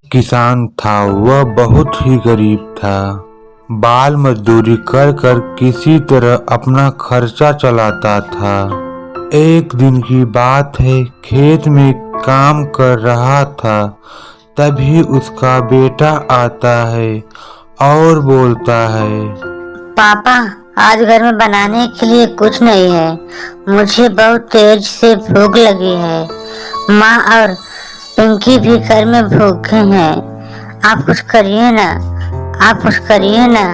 किसान था वह बहुत ही गरीब था। बाल मजदूरी कर कर किसी तरह अपना खर्चा चलाता था। एक दिन की बात है, खेत में काम कर रहा था, तभी उसका बेटा आता है और बोलता है, पापा, आज घर में बनाने के लिए कुछ नहीं है। मुझे बहुत तेज से भूख लगी है। माँ और पिंकी भी घर में भूखे हैं। आप कुछ करिए ना, आप कुछ करिए ना।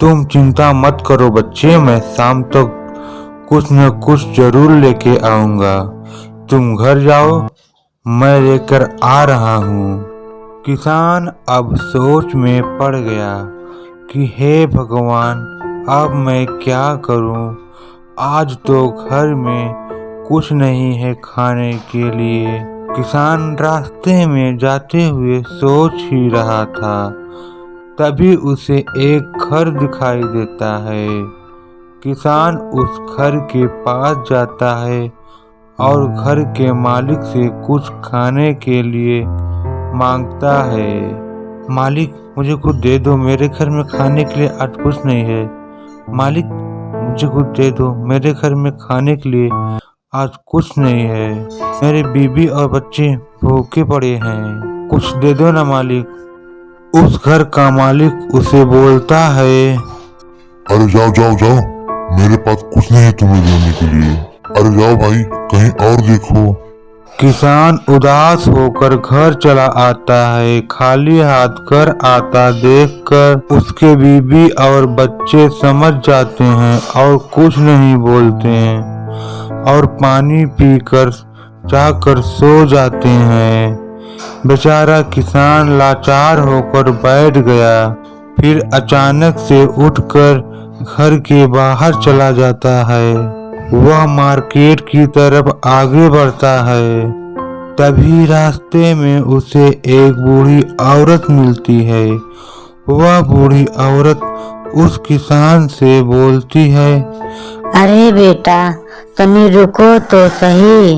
तुम चिंता मत करो बच्चे, मैं शाम तक कुछ न कुछ जरूर लेके आऊंगा। तुम घर जाओ, मैं लेकर आ रहा हूँ। किसान अब सोच में पड़ गया कि हे भगवान, अब मैं क्या करूँ। आज तो घर में कुछ नहीं है खाने के लिए। किसान रास्ते में जाते हुए सोच ही रहा था, तभी उसे एक घर दिखाई देता है। किसान उस घर के पास जाता है और घर के मालिक से कुछ खाने के लिए मांगता है। मालिक, मुझे कुछ दे दो, मेरे घर में खाने के लिए आज कुछ नहीं है। मालिक, मुझे कुछ दे दो, मेरे घर में खाने के लिए आज कुछ नहीं है। मेरे बीवी और बच्चे भूखे पड़े हैं, कुछ दे दो ना मालिक। उस घर का मालिक उसे बोलता है, अरे जाओ जाओ जाओ, मेरे पास कुछ नहीं है तुम्हें देने के लिए। अरे जाओ भाई, कहीं और देखो। किसान उदास होकर घर चला आता है। खाली हाथ घर आता देखकर उसके बीवी और बच्चे समझ जाते हैं और कुछ नहीं बोलते हैं और पानी पीकर जाकर सो जाते हैं। बेचारा किसान लाचार होकर बैठ गया। फिर अचानक से उठकर घर के बाहर चला जाता है। वह मार्केट की तरफ आगे बढ़ता है। तभी रास्ते में उसे एक बूढ़ी औरत मिलती है। वह बूढ़ी औरत उस किसान से बोलती है, अरे बेटा, तनी रुको तो सही।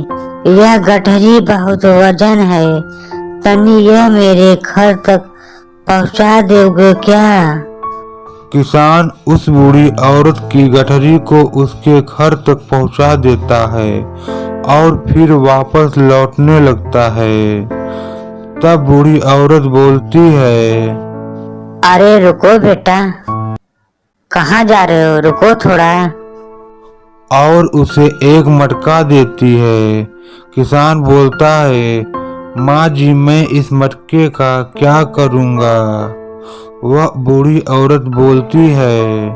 यह गठरी बहुत वजन है। तनी यह मेरे घर तक पहुंचा दोगे क्या? किसान उस बूढ़ी औरत की गठरी को उसके घर तक पहुंचा देता है और फिर वापस लौटने लगता है। तब बूढ़ी औरत बोलती है, अरे रुको बेटा, कहाँ जा रहे हो? रुको थोड़ा। और उसे एक मटका देती है। किसान बोलता है, माँ जी, मैं इस मटके का क्या करूँगा? वह बूढ़ी औरत बोलती है,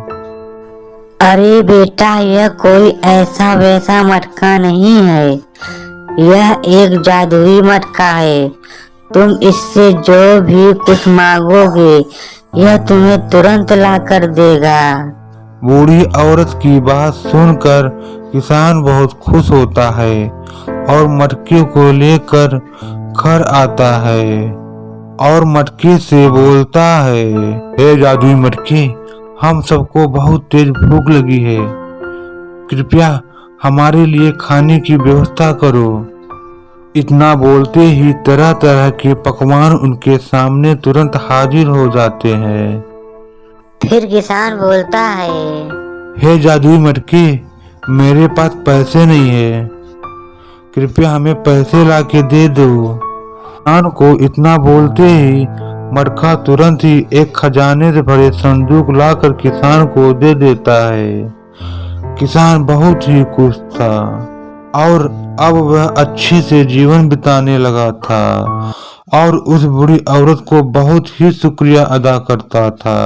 अरे बेटा, यह कोई ऐसा वैसा मटका नहीं है। यह एक जादुई मटका है। तुम इससे जो भी कुछ मांगोगे, यह तुम्हें तुरंत ला कर देगा। बूढ़ी औरत की बात सुनकर किसान बहुत खुश होता है और मटके को लेकर घर आता है और मटके से बोलता है, हे जादुई मटके, हम सबको बहुत तेज भूख लगी है। कृपया हमारे लिए खाने की व्यवस्था करो। इतना बोलते ही तरह तरह के पकवान उनके सामने तुरंत हाजिर हो जाते हैं। फिर किसान बोलता है, हे जादुई मटके, मेरे पास पैसे नहीं है, कृपया हमें पैसे लाके दे दो। किसान को इतना बोलते ही मटका तुरंत ही एक खजाने से भरे संदूक लाकर किसान को दे देता है। किसान बहुत ही खुश था और अब वह अच्छे से जीवन बिताने लगा था और उस बूढ़ी औरत को बहुत ही शुक्रिया अदा करता था।